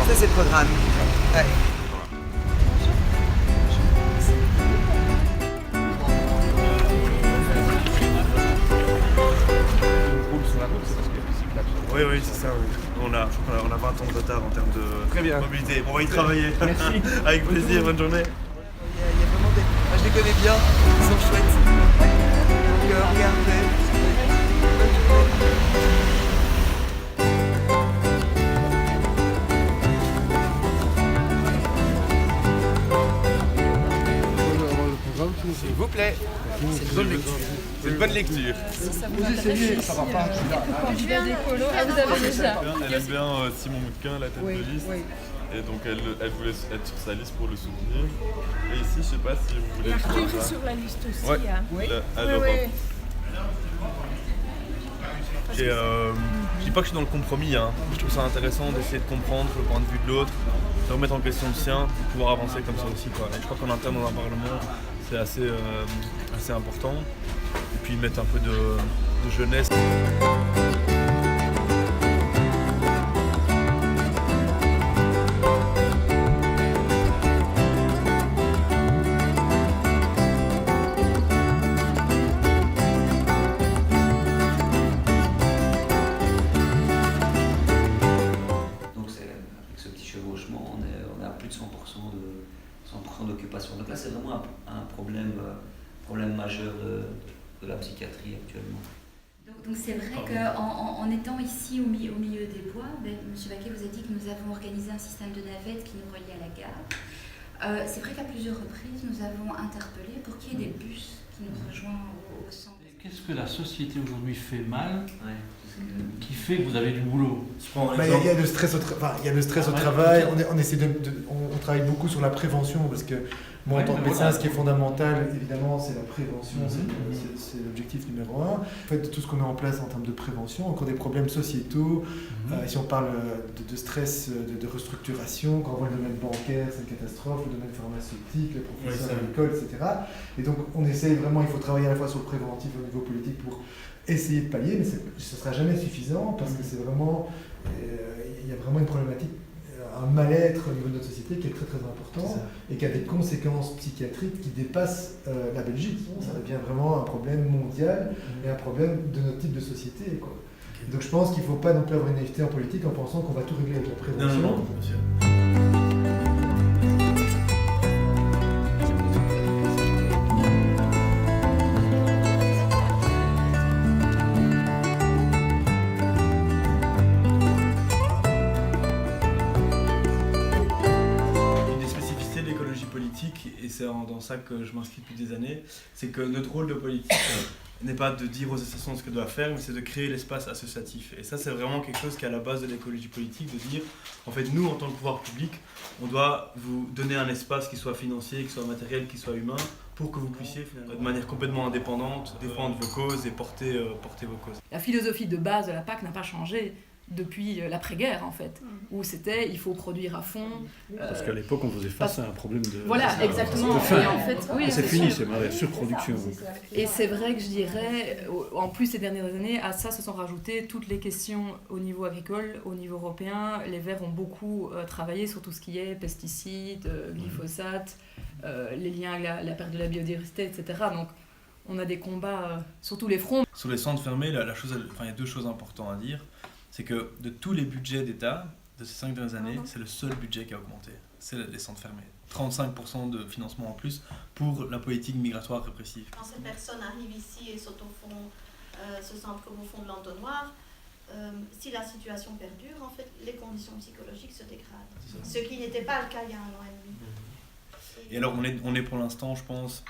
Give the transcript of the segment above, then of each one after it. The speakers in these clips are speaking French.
financer ces programmes. Ouais. Oui, oui, c'est ça. Oui. On a 20 ans de retard en termes de mobilité. On va y travailler. Merci. Avec plaisir, bonne journée. Il y a vraiment des... Moi, je les connais bien, ils sont chouettes. Donc, regardez. S'il vous plaît. C'est une bonne lecture. C'est une bonne lecture. Elle aime bien Simon Moutquin, la tête de liste. Et donc elle voulait être sur sa liste pour le soutenir. Et ici, je sais pas si vous voulez... Et Arthur est sur la liste aussi. Ouais. Hein. Oui. Je dis pas que je suis dans le compromis, hein. Je trouve ça intéressant d'essayer de comprendre le point de vue de l'autre, de remettre en question le sien, pour pouvoir avancer comme ça aussi, quoi. Et je crois qu'en interne dans un parlement, c'est assez important. Et puis mettre un peu de jeunesse. On est à plus de 100% d'occupation. Donc là, c'est vraiment un problème majeur de la psychiatrie actuellement. Donc c'est vrai qu'en étant ici au milieu des bois, M. Baquet vous a dit que nous avons organisé un système de navettes qui nous relie à la gare. C'est vrai qu'à plusieurs reprises, nous avons interpellé pour qu'il y ait des bus qui nous rejoignent au centre. Qu'est-ce que la société aujourd'hui fait mal qui fait que vous avez du boulot? Il y a le stress au travail. On travaille beaucoup sur la prévention parce que moi en tant que médecin, ce qui est fondamental évidemment c'est la prévention, c'est l'objectif numéro 1. En fait, tout ce qu'on met en place en termes de prévention, encore des problèmes sociétaux, si on parle de stress, de restructuration, quand on voit le domaine bancaire c'est une catastrophe, le domaine pharmaceutique, les professeurs à l'école, etc. Et donc on essaye vraiment, il faut travailler à la fois sur le préventif au niveau politique pour essayer de pallier, mais ce ne sera jamais suffisant parce que c'est vraiment, il y a vraiment une problématique, un mal-être au niveau de notre société qui est très très important et qui a des conséquences psychiatriques qui dépassent la Belgique. Ça devient vraiment un problème mondial et un problème de notre type de société, quoi. Donc je pense qu'il ne faut pas non plus avoir une naïveté en politique en pensant qu'on va tout régler avec la prévention. Non, bien sûr. Et c'est dans ça que je m'inscris depuis des années, c'est que notre rôle de politique n'est pas de dire aux associations ce qu'elles doivent faire, mais c'est de créer l'espace associatif. Et ça, c'est vraiment quelque chose qui est à la base de l'écologie politique, de dire, en fait, nous, en tant que pouvoir public, on doit vous donner un espace qui soit financier, qui soit matériel, qui soit humain, pour que vous puissiez, de manière complètement indépendante, défendre vos causes et porter vos causes. La philosophie de base de la PAC n'a pas changé depuis l'après-guerre en fait, où c'était il faut produire à fond. Parce qu'à l'époque on faisait face à un problème de... Voilà, exactement. De faim. Et en fait, oui, c'est fini, c'est la surproduction. Et c'est vrai que je dirais, en plus ces dernières années, à ça se sont rajoutées toutes les questions au niveau agricole, au niveau européen. Les Verts ont beaucoup travaillé sur tout ce qui est pesticides, glyphosate, les liens avec la perte de la biodiversité, etc. Donc on a des combats sur tous les fronts. Sur les centres fermés, il y a deux choses importantes à dire. C'est que de tous les budgets d'État de ces 5 dernières années, c'est le seul budget qui a augmenté. C'est les centres fermés. 35% de financement en plus pour la politique migratoire répressive. Quand ces personnes arrivent ici et se sentent comme au fond de l'entonnoir, si la situation perdure, en fait, les conditions psychologiques se dégradent. Ce qui n'était pas le cas il y a 1 an et demi. Et alors, on est pour l'instant, je pense,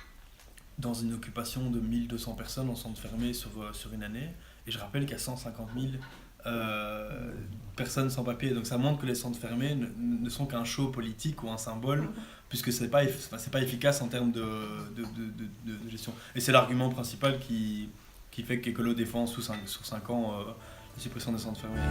dans une occupation de 1200 personnes en centre fermé sur une année. Et je rappelle qu'il y a 150 000 personnes sans papier. Donc ça montre que les centres fermés ne sont qu'un show politique ou un symbole, puisque c'est pas efficace en termes de gestion. Et c'est l'argument principal qui fait qu'Écolo défend sur 5 ans la suppression des centres fermés.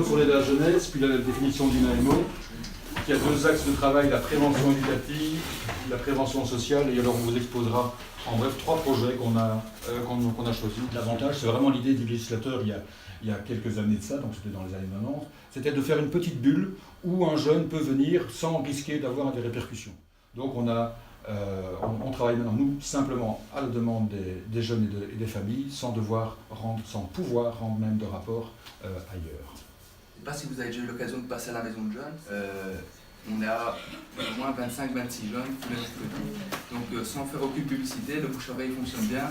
Sur l'aide à la jeunesse, puis la définition d'une AMO, qui a 2 axes de travail, la prévention éducative, la prévention sociale, et alors on vous exposera en bref 3 projets qu'on a choisis. L'avantage, c'est vraiment l'idée du législateur il y a quelques années de ça, donc c'était dans les années 90, c'était de faire une petite bulle où un jeune peut venir sans risquer d'avoir des répercussions. Donc on travaille maintenant, nous, simplement à la demande des jeunes et des familles, sans pouvoir rendre même de rapport ailleurs. Je ne sais pas si vous avez déjà eu l'occasion de passer à la maison de jeunes. On est à au moins 25-26 jeunes tous les mercredis. Donc sans faire aucune publicité, le bouche-oreille fonctionne bien.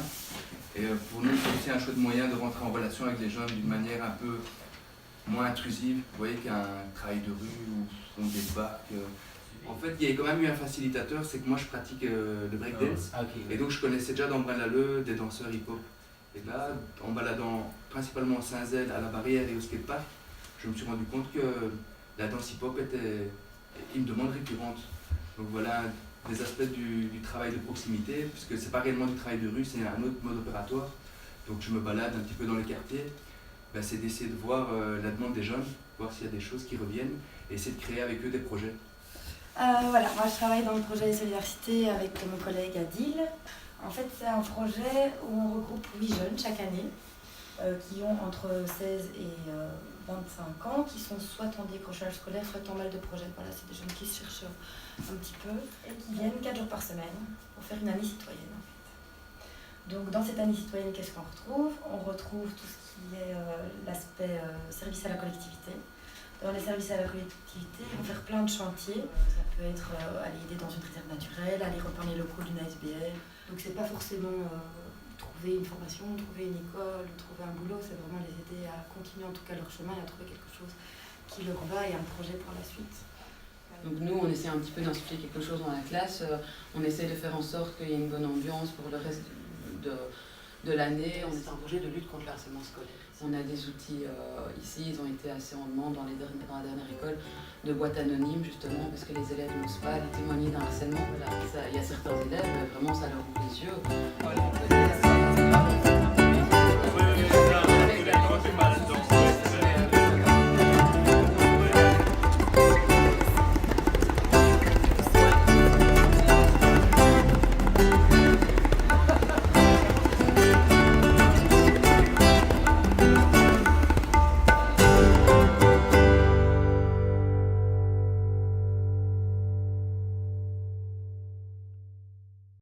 Et pour nous, c'est aussi un chouette moyen de rentrer en relation avec les jeunes d'une manière un peu moins intrusive. Vous voyez qu'un travail de rue où on débarque. En fait, il y a quand même eu un facilitateur, c'est que moi je pratique le breakdance. Et donc je connaissais déjà dans Braine-l'Alleud des danseurs hip-hop. Et là, en baladant principalement à Saint-Zèle, à la Barrière et au skatepark, je me suis rendu compte que la danse hip-hop était une demande récurrente. Donc voilà des aspects du travail de proximité, puisque c'est pas réellement du travail de rue, c'est un autre mode opératoire. Donc je me balade un petit peu dans les quartiers, c'est d'essayer de voir la demande des jeunes, voir s'il y a des choses qui reviennent, et essayer de créer avec eux des projets. Voilà, moi je travaille dans le projet Solidarité avec mon collègue Adil. En fait, c'est un projet où on regroupe 8 jeunes chaque année qui ont entre 16 et 25 ans, qui sont soit en décrochage scolaire, soit en mal de projet. Voilà, c'est des jeunes qui se cherchent un petit peu et qui viennent 4 jours par semaine pour faire une année citoyenne en fait. Donc dans cette année citoyenne, qu'est-ce qu'on retrouve? On retrouve tout ce qui est l'aspect service à la collectivité. Dans les services à la collectivité, on va faire plein de chantiers. Ça peut être aller aider dans une réserve naturelle, aller repeindre les locaux d'une ASBL. Donc c'est pas forcément trouver une formation, trouver une école, trouver un boulot, c'est vraiment les aider à continuer en tout cas leur chemin et à trouver quelque chose qui leur va et un projet pour la suite. Donc nous, on essaie un petit peu d'insuffler quelque chose dans la classe. On essaie de faire en sorte qu'il y ait une bonne ambiance pour le reste de l'année. On est un projet de lutte contre le harcèlement scolaire. On a des outils ici, ils ont été assez en demande dans la dernière école, de boîtes anonymes justement, parce que les élèves n'osent pas aller témoigner d'un harcèlement. Voilà, il y a certains élèves, vraiment ça leur ouvre les yeux.